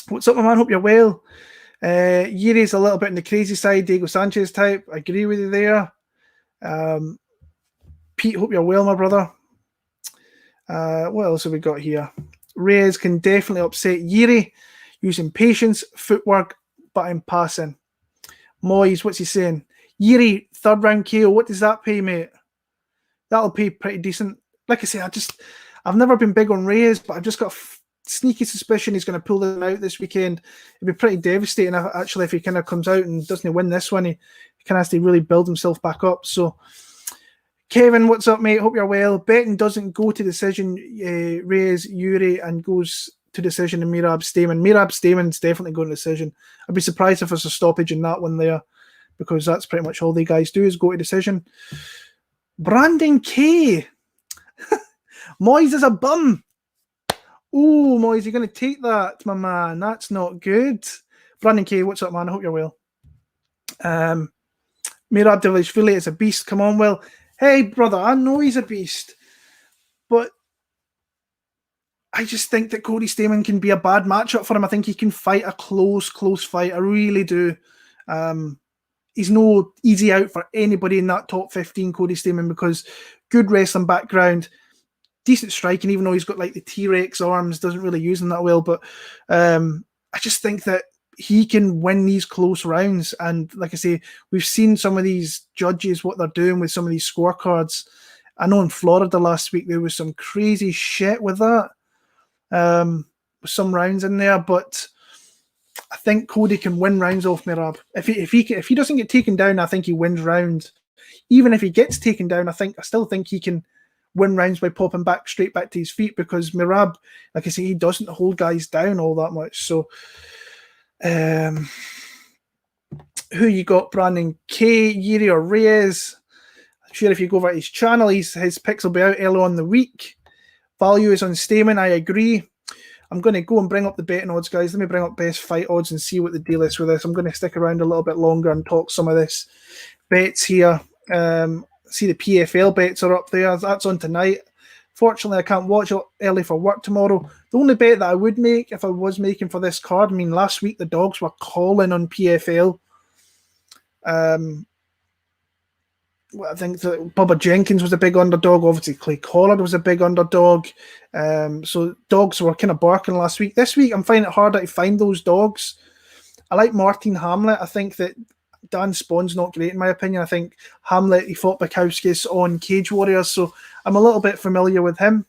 what's up, my man? Hope you're well. Jiri's a little bit on the crazy side, Diego Sanchez type. I agree with you there. Pete, hope you're well, my brother. What else have we got here? Reyes can definitely upset Jiri using patience, footwork, but I'm passing. Moyes, what's he saying? Jiri, third round KO. What does that pay, mate? That'll pay pretty decent. Like I say, I've never been big on Reyes, but I've just got a sneaky suspicion he's going to pull them out this weekend. It'd be pretty devastating, actually, if he kind of comes out and doesn't win this one. He kind of has to really build himself back up. So, Kevin, what's up, mate? Hope you're well. Betting doesn't go to decision, Reyes, Jiri, and goes to decision in Merab Stamann. Merab Stamann's definitely going to decision. I'd be surprised if there's a stoppage in that one there, because that's pretty much all the guys do is go to decision. Brandon K. Moyes is a bum. Oh, Moyes, you're going to take that, my man. That's not good. Brandon K, what's up, man? I hope you're well. Merab Dvalishvili is a beast. Come on, Will. Hey, brother, I know he's a beast, but I just think that Cody Stamann can be a bad matchup for him. I think he can fight a close fight. I really do. He's no easy out for anybody in that top 15, Cody Stamann, because good wrestling background, decent striking, even though he's got like the T-Rex arms, doesn't really use them that well. But I just think that he can win these close rounds. And like I say, we've seen some of these judges, what they're doing with some of these scorecards. I know in Florida last week there was some crazy shit with that. Some rounds in there, but I think Cody can win rounds off Merab. If he doesn't get taken down, I think he wins rounds. Even if he gets taken down, I still think he can win rounds by popping straight back to his feet, because Merab, like I say, he doesn't hold guys down all that much. So, who you got, Brandon? K, Jiri, or Reyes? I'm sure if you go over to his channel, his picks will be out early on the week. Value is on Stamann, I agree. I'm going to go and bring up the betting odds, guys. Let me bring up best fight odds and see what the deal is with this. I'm going to stick around a little bit longer and talk some of this bets here. See the PFL bets are up there. That's on tonight. Fortunately, I can't watch it early for work tomorrow. The only bet that I would make if I was making for this card, I mean, last week the dogs were calling on PFL. I think that Bubba Jenkins was a big underdog. Obviously, Clay Collard was a big underdog. So dogs were kind of barking last week. This week, I'm finding it harder to find those dogs. I like Martin Hamlet. I think that Dan Spawn's not great in my opinion. I think Hamlet, he fought Bukowskis on Cage Warriors, so I'm a little bit familiar with him.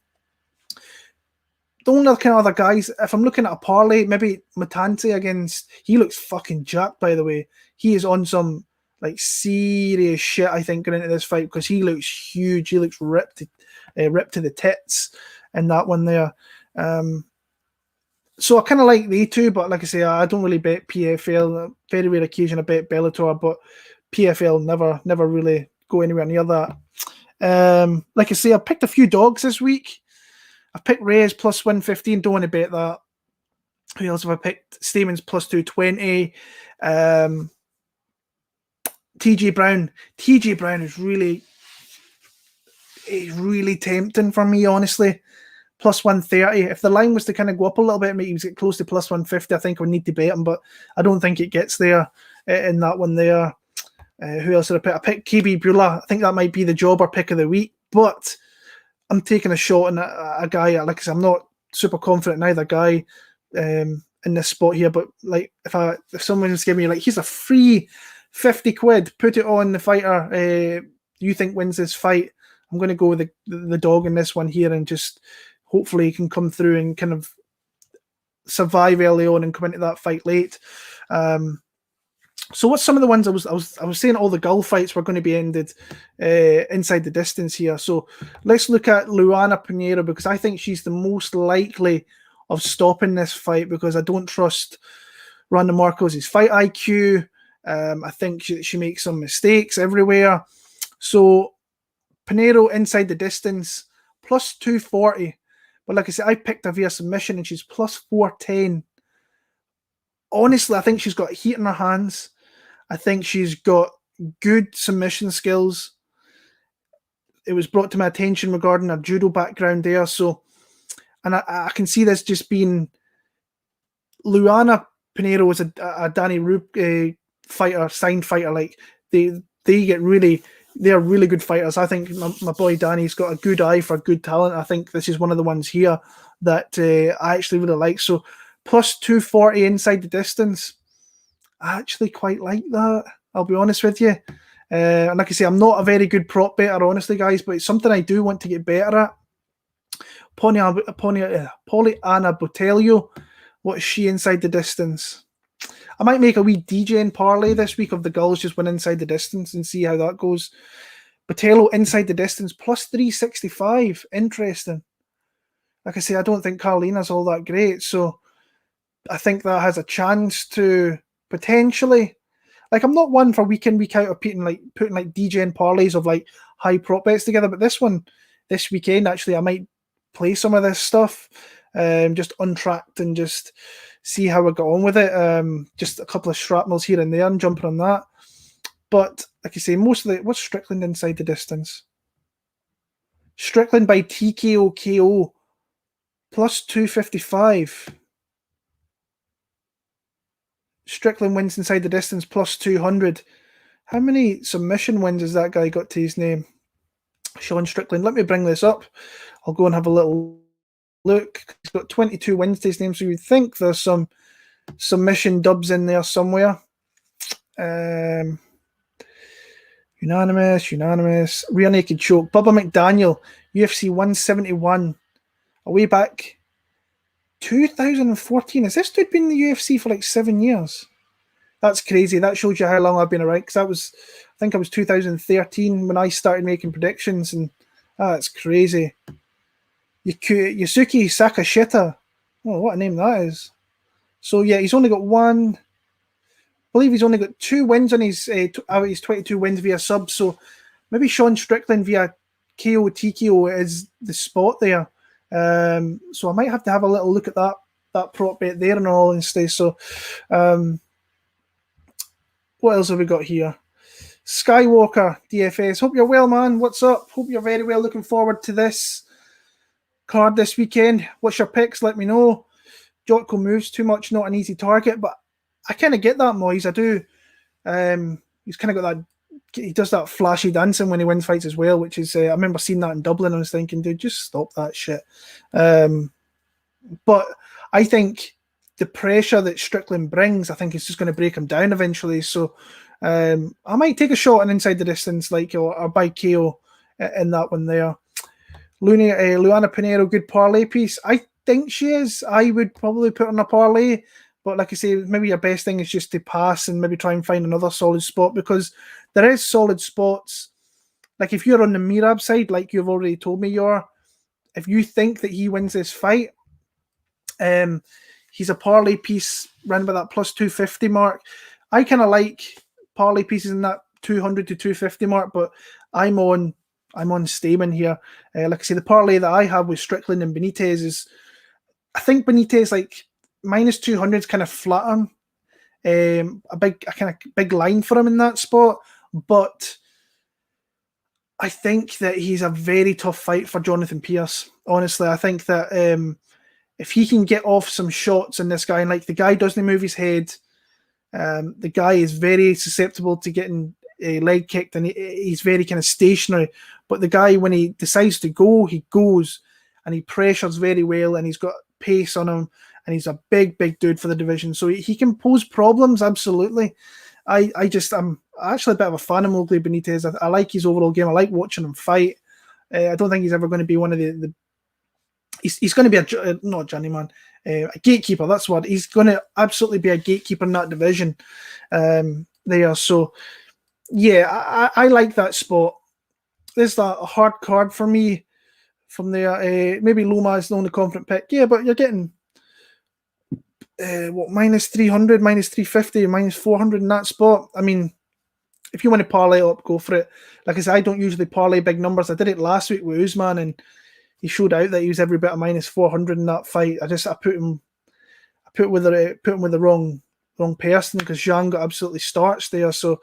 The only kind of other guys, if I'm looking at a parlay, maybe Matante against, he looks fucking jacked, by the way. He is on some like serious shit, I think, going into this fight, because he looks huge. He looks ripped to the tits in that one there. So I kind of like the two, but like I say, I don't really bet PFL. Very rare occasion I bet Bellator, but PFL never really go anywhere near that. Like I say, I picked a few dogs this week. I picked Reyes plus 115. Don't want to bet that. Who else have I picked? Stamann's plus 220. TJ Brown. TJ Brown is really tempting for me, honestly. Plus 130. If the line was to kind of go up a little bit, maybe he was get close to plus 150, I think I would need to bet him, but I don't think it gets there in that one there. Who else did I pick? I picked KB Bula. I think that might be the jobber pick of the week, but I'm taking a shot on a guy. Like I said, I'm not super confident in either guy in this spot here, but like if someone was giving me like, here's a free 50 quid, put it on the fighter you think wins this fight, I'm going to go with the dog in this one here, and just hopefully he can come through and kind of survive early on and come into that fight late. So what's some of the ones I was saying? All the Gull fights were going to be ended inside the distance here. So let's look at Luana Pinhiero, because I think she's the most likely of stopping this fight, because I don't trust Randa Markos' fight IQ. I think she makes some mistakes everywhere. So Pinhiero inside the distance plus 240. But like I said, I picked her via submission and she's plus 410. Honestly, I think she's got heat in her hands. I think she's got good submission skills. It was brought to my attention regarding her judo background there. So, and I can see this just being Luana Pinhiero was a Danny Roop fighter, signed fighter. Like they're really good fighters. I think my boy Danny's got a good eye for good talent. I think this is one of the ones here that I actually really like. So plus 240 inside the distance. I actually quite like that. I'll be honest with you. And like I say, I'm not a very good prop better, honestly, guys, but it's something I do want to get better at. Poliana Botelho. What is she inside the distance? I might make a wee DJing parlay this week of the Gulls just win inside the distance and see how that goes. Botelho inside the distance plus 365. Interesting. Like I say, I don't think Carolina's all that great, so I think that has a chance to potentially. Like, I'm not one for week in, week out of putting like DJing parlays of like high prop bets together, but this weekend, actually, I might play some of this stuff, just untracked and just see how I got on with it. Just a couple of shrapnels here and there and jumping on that. But like I say, what's Strickland inside the distance? Strickland by TKO KO plus 255. Strickland wins inside the distance plus 200. How many submission wins has that guy got to his name? Sean Strickland. Let me bring this up. I'll go and have a little look. He's got 22 wins to his name, so you'd think there's some submission dubs in there somewhere. Unanimous. Rear naked choke. Bubba McDaniel, UFC 171. Away back 2014. Has this dude been in the UFC for like 7 years? That's crazy. That shows you how long I've been around. Because I think I was 2013 when I started making predictions, and that's crazy. Yusuke Sakashita. Oh, what a name that is. So yeah, he's only got one. I believe he's only got 2 wins on his 22 wins via sub. So maybe Sean Strickland via KO TKO is the spot there. So I might have to have a little look at that prop bet there in all honesty. So what else have we got here? Skywalker DFS. Hope you're well, man. What's up? Hope you're very well. Looking forward to this card this weekend. What's your picks? Let me know. Jotko moves too much, not an easy target, but I kind of get that, Moyes. I do. He's kind of got that. He does that flashy dancing when he wins fights as well, which is I remember seeing that in Dublin. I was thinking, dude, just stop that shit. But I think the pressure that Strickland brings, I think, is just going to break him down eventually. So I might take a shot on inside the distance, like or buy KO in that one there. Luana Pinhiero, good parlay piece. I think she is. I would probably put on a parlay. But like I say, maybe your best thing is just to pass and maybe try and find another solid spot, because there is solid spots. Like if you're on the Merab side, like you've already told me you are, if you think that he wins this fight, he's a parlay piece around about that plus 250 mark. I kind of like parlay pieces in that 200 to 250 mark, but I'm on Stamann here. Like I say, the parlay that I have with Strickland and Benetiz is, I think Benetiz like minus 200 is kind of flattering. A kind of big line for him in that spot, but I think that he's a very tough fight for Jonathan Pearce. Honestly, I think that if he can get off some shots in this guy, and like the guy doesn't move his head, the guy is very susceptible to getting a leg kicked, and he's very kind of stationary. But the guy, when he decides to go, he goes, and he pressures very well, and he's got pace on him, and he's a big dude for the division. So he can pose problems, absolutely. I'm actually a bit of a fan of Mowgli Benitez. I like his overall game. I like watching him fight. I don't think he's ever going to be one of the he's going to be not a journeyman, a gatekeeper. That's what he's going to absolutely be, a gatekeeper in that division. There, so yeah, I like that spot. There's that hard card for me from there. Maybe Loma is the only confident pick. Yeah, but you're getting minus 300, minus 350, minus 400 in that spot. I mean, if you want to parlay it up, go for it. Like I said, I don't usually parlay big numbers. I did it last week with Usman, and he showed out that he was every bit of minus 400 in that fight. I put him with the wrong person, because Zhang got absolutely starched there. So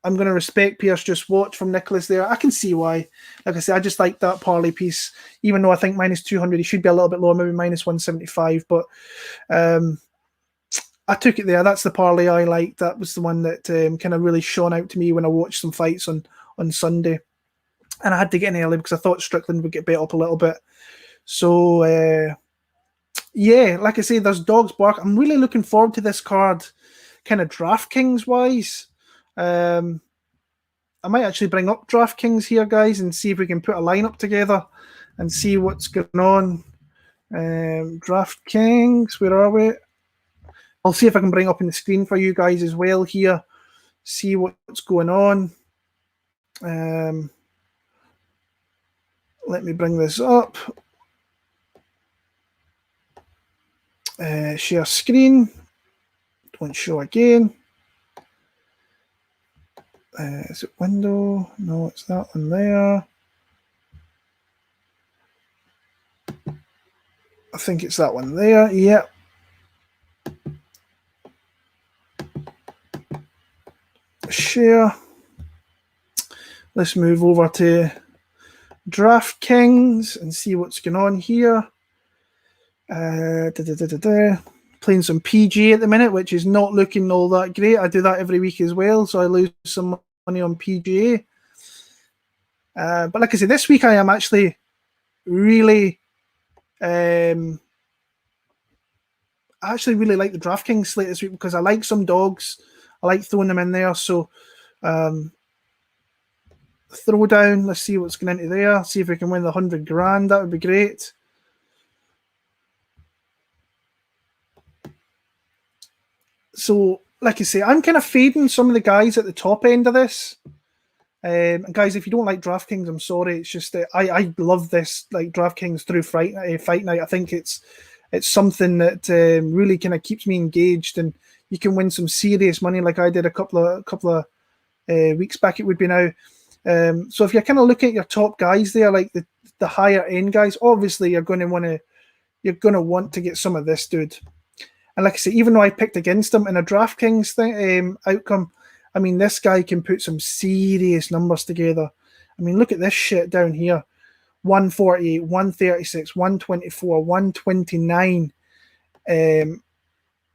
I'm going to respect Pearce Just Watch from Nicholas there. I can see why. Like I said, I just like that parlay piece, even though I think minus 200, he should be a little bit lower, maybe minus 175. But I took it there. That's the parlay I liked. That was the one that kind of really shone out to me when I watched some fights on Sunday. And I had to get in early because I thought Strickland would get bet up a little bit. So, yeah, like I say, there's dogs bark. I'm really looking forward to this card, kind of DraftKings-wise. I might actually bring up DraftKings here, guys, and see if we can put a lineup together and see what's going on. DraftKings, where are we? I'll see if I can bring up on the screen for you guys as well here. See what's going on. Let me bring this up. Share screen. Don't show again. Is it window? No, it's that one there. I think it's that one there. Yep. Share. Let's move over to DraftKings and see what's going on here. Playing some PGA at the minute, which is not looking all that great. I do that every week as well, so I lose some money on PGA. But like I said, this week I am actually really, I actually really like the DraftKings slate this week, because I like some dogs. I like throwing them in there. So Throwdown. Let's see what's going into there. See if we can win the $100,000. That would be great. So, like I say, I'm kind of fading some of the guys at the top end of this. Guys, if you don't like DraftKings, I'm sorry. It's just that I love this, like DraftKings through fight night. I think it's something that really kind of keeps me engaged, and you can win some serious money, like I did a couple of weeks back. It would be now. So if you're kind of looking at your top guys there, like the higher end guys, obviously you're going to want to get some of this dude. And like I say, even though I picked against him in a DraftKings thing outcome, I mean, this guy can put some serious numbers together. I mean, look at this shit down here. 148, 136, 124, 129.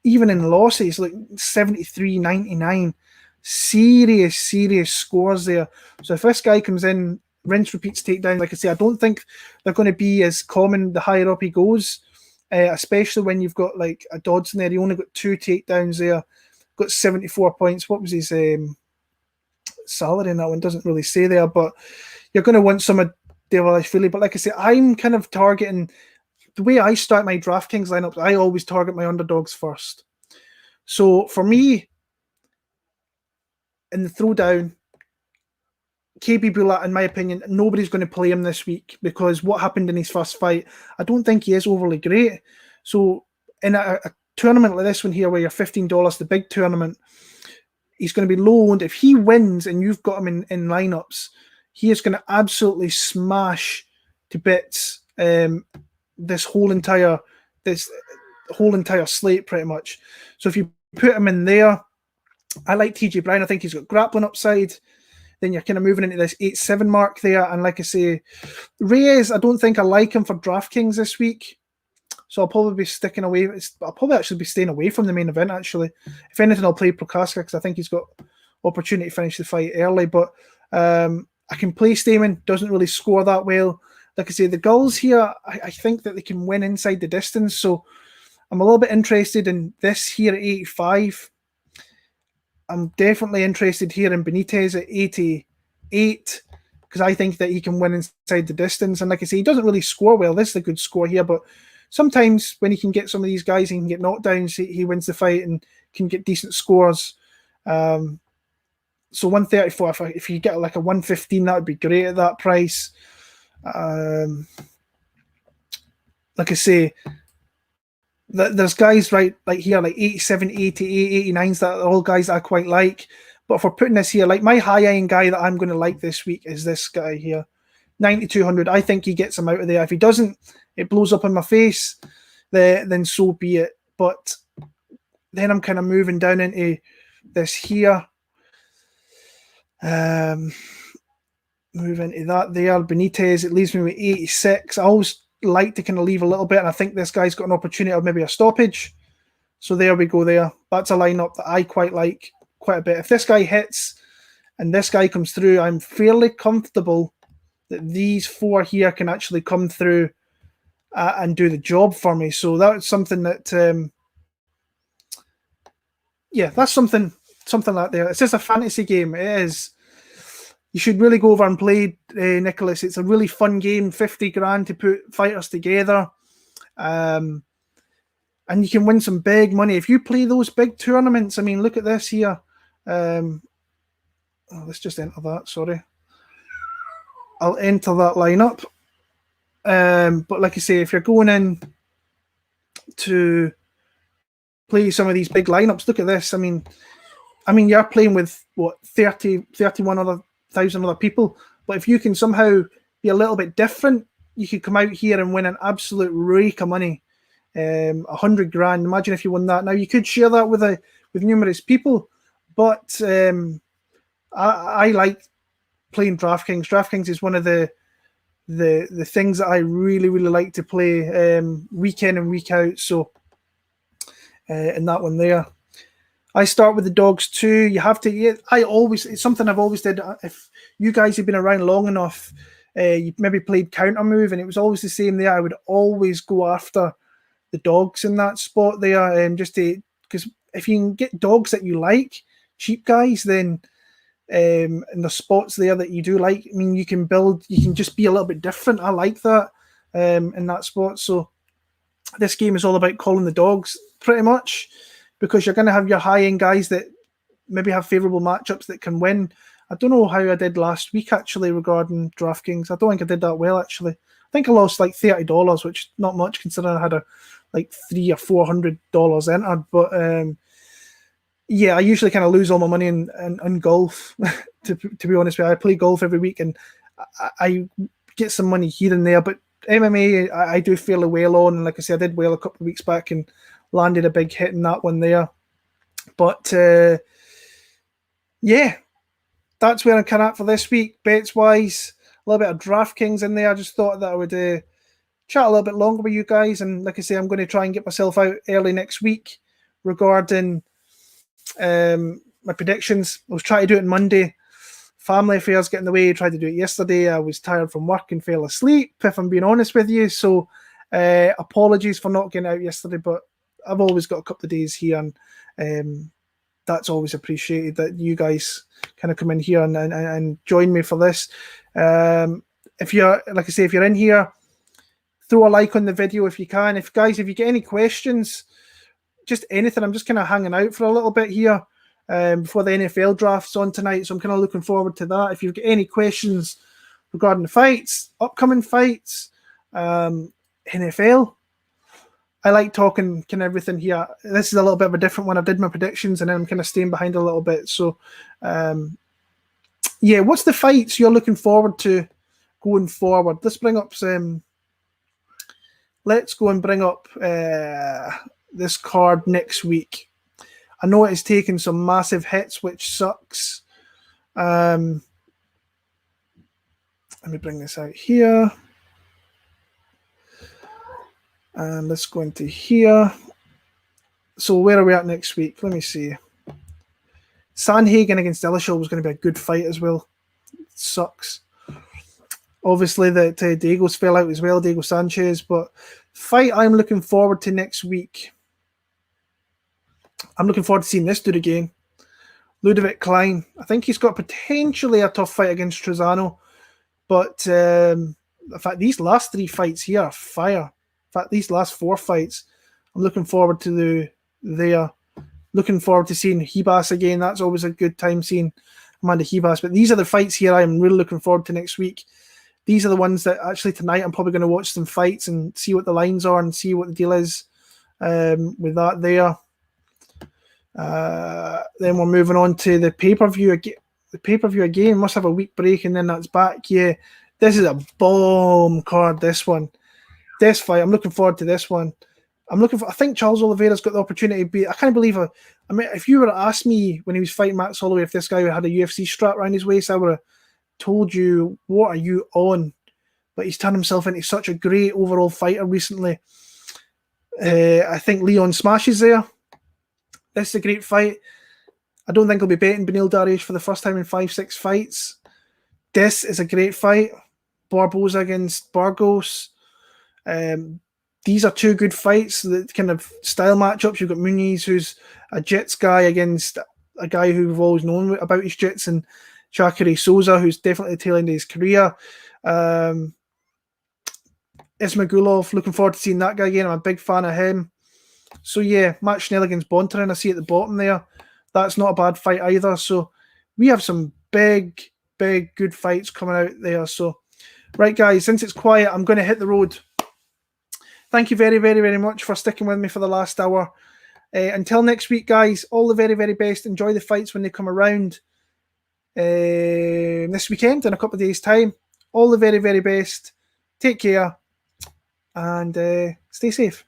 Even in losses, like 73, 99. Serious scores there. So if this guy comes in, rinse, repeats, takedown, like I say, I don't think they're going to be as common the higher up he goes, especially when you've got like a Dodson there. He only got 2 takedowns there. Got 74 points. What was his salary in that one? Doesn't really say there, but you're going to want some of Dvalishvili. But like I say, I'm kind of targeting the way I start my DraftKings lineups. I always target my underdogs first. So for me, in the throwdown, KB Bula, in my opinion, nobody's going to play him this week because what happened in his first fight, I don't think he is overly great. So in a tournament like this one here, where you're $15, the big tournament, he's going to be low owned. If he wins and you've got him in lineups, he is going to absolutely smash to bits this whole entire slate pretty much. So if you put him in there, I like TJ Brown. I think he's got grappling upside. Then you're kind of moving into this 8-7 mark there. And like I say, Reyes, I don't think I like him for DraftKings this week. So I'll probably be sticking away. I'll probably actually be staying away from the main event, actually. If anything, I'll play Prochazka because I think he's got opportunity to finish the fight early. But I can play Stamann. Doesn't really score that well. Like I say, the Gulls here, I think that they can win inside the distance. So I'm a little bit interested in this here at 85. I'm definitely interested here in Benetiz at 88 because I think that he can win inside the distance. And like I say, he doesn't really score well. This is a good score here, but sometimes when he can get some of these guys, he can get knockdowns, he wins the fight and can get decent scores. So 134, if you get like a 115, that would be great at that price. Like I say, there's guys right like here like 87, 88, 89s that are all guys that I quite like. But for putting this here, like my high-end guy that I'm going to like this week is this guy here, 9,200. I think he gets him out of there. If he doesn't, it blows up in my face. Then so be it. But then I'm kind of moving down into this here. Move into that there. Benetiz, it leaves me with 86. I always like to kind of leave a little bit, and I think this guy's got an opportunity of maybe a stoppage. So there we go there. That's a lineup that I quite like quite a bit. If this guy hits and this guy comes through, I'm fairly comfortable that these four here can actually come through and do the job for me. So that's something that, that's something like that. It's just a fantasy game. It is. You should really go over and play, Nicholas. It's a really fun game, 50 grand to put fighters together. And you can win some big money. If you play those big tournaments, I mean, look at this here. Let's just enter that, sorry. I'll enter that lineup. But like I say, if you're going in to play some of these big lineups, look at this. I mean, you're playing with, 31,000 other people. But if you can somehow be a little bit different, you could come out here and win an absolute rake of money. 100 grand. Imagine if you won that. Now you could share that with numerous people, but I like playing DraftKings. DraftKings is one of the things that I really like to play week in and week out. So in that one there, I start with the dogs too. You have to. It's something I've always did. If you guys have been around long enough, you maybe played counter move, and it was always the same there. I would always go after the dogs in that spot there, because if you can get dogs that you like, cheap guys, then and the spots there that you do like. I mean, you can just be a little bit different. I like that in that spot. So this game is all about calling the dogs pretty much, because you're going to have your high-end guys that maybe have favourable matchups that can win. I don't know how I did last week, actually, regarding DraftKings. I don't think I did that well, actually. I think I lost like $30, which is not much considering I had like $300 or $400 entered. But yeah, I usually kind of lose all my money in golf, to be honest with you. I play golf every week and I get some money here and there. But MMA, I do fairly well on. And like I said, I did well a couple of weeks back and landed a big hit in that one there. But yeah, that's where I'm kind of at for this week. Bets wise, a little bit of DraftKings in there. I just thought that I would chat a little bit longer with you guys. And like I say, I'm going to try and get myself out early next week regarding my predictions. I was trying to do it on Monday. Family affairs get in the way. I tried to do it yesterday. I was tired from work and fell asleep, if I'm being honest with you. So apologies for not getting out yesterday, but I've always got a couple of days here, and that's always appreciated that you guys kind of come in here and join me for this. If you're, like I say, if you're in here, throw a like on the video if you can. If you get any questions, just anything, I'm just kind of hanging out for a little bit here before the NFL draft's on tonight, so I'm kind of looking forward to that. If you've got any questions regarding the fights, upcoming fights, NFL, I like talking kind of everything here. This is a little bit of a different one. I did my predictions and then I'm kind of staying behind a little bit. So, yeah, what's the fights you're looking forward to going forward? Let's go and bring up this card next week. I know it's taken some massive hits, which sucks. Let me bring this out here. And let's go into here. So where are we at next week? Let me see. Sandhagen against Dillashaw was going to be a good fight as well. It sucks. Obviously, that Diego's fell out as well, Diego Sanchez. But fight I'm looking forward to next week. I'm looking forward to seeing this dude again. Ludovic Klein. I think he's got potentially a tough fight against Trezano. But in fact, these last 3 fights here are fire. In fact, these last 4 fights, I'm looking forward to looking forward to seeing Hibas again. That's always a good time seeing Amanda Hibas. But these are the fights here I'm really looking forward to next week. These are the ones that actually tonight I'm probably going to watch some fights and see what the lines are and see what the deal is with that there. Then we're moving on to the pay-per-view. The pay-per-view again must have a week break and then that's back. Yeah, this is a bomb card, this one. This fight, I'm looking forward to this one. I think Charles Oliveira's got the opportunity to beat. I can't believe I mean, if you were to ask me when he was fighting Max Holloway if this guy had a UFC strap around his waist, I would have told you, what are you on? But he's turned himself into such a great overall fighter recently. I think Leon smashes there. This is a great fight. I don't think he'll be beating Beneil Dariush for the first time in 5-6 fights. This is a great fight. Barboza against Burgos. These are 2 good fights, the kind of style matchups. You've got Muniz, who's a jits guy, against a guy who we've always known about his jits, and Chakiri Souza, who's definitely the tail end of his career. Ismagulov, looking forward to seeing that guy again. I'm a big fan of him. So yeah, Matt Schnell against Bontarin, I see at the bottom there. That's not a bad fight either. So we have some big, good fights coming out there. So, right guys, since it's quiet, I'm going to hit the road. Thank you very, very, very much for sticking with me for the last hour. Until next week, guys, all the very, very best. Enjoy the fights when they come around this weekend in a couple of days' time. All the very, very best. Take care and stay safe.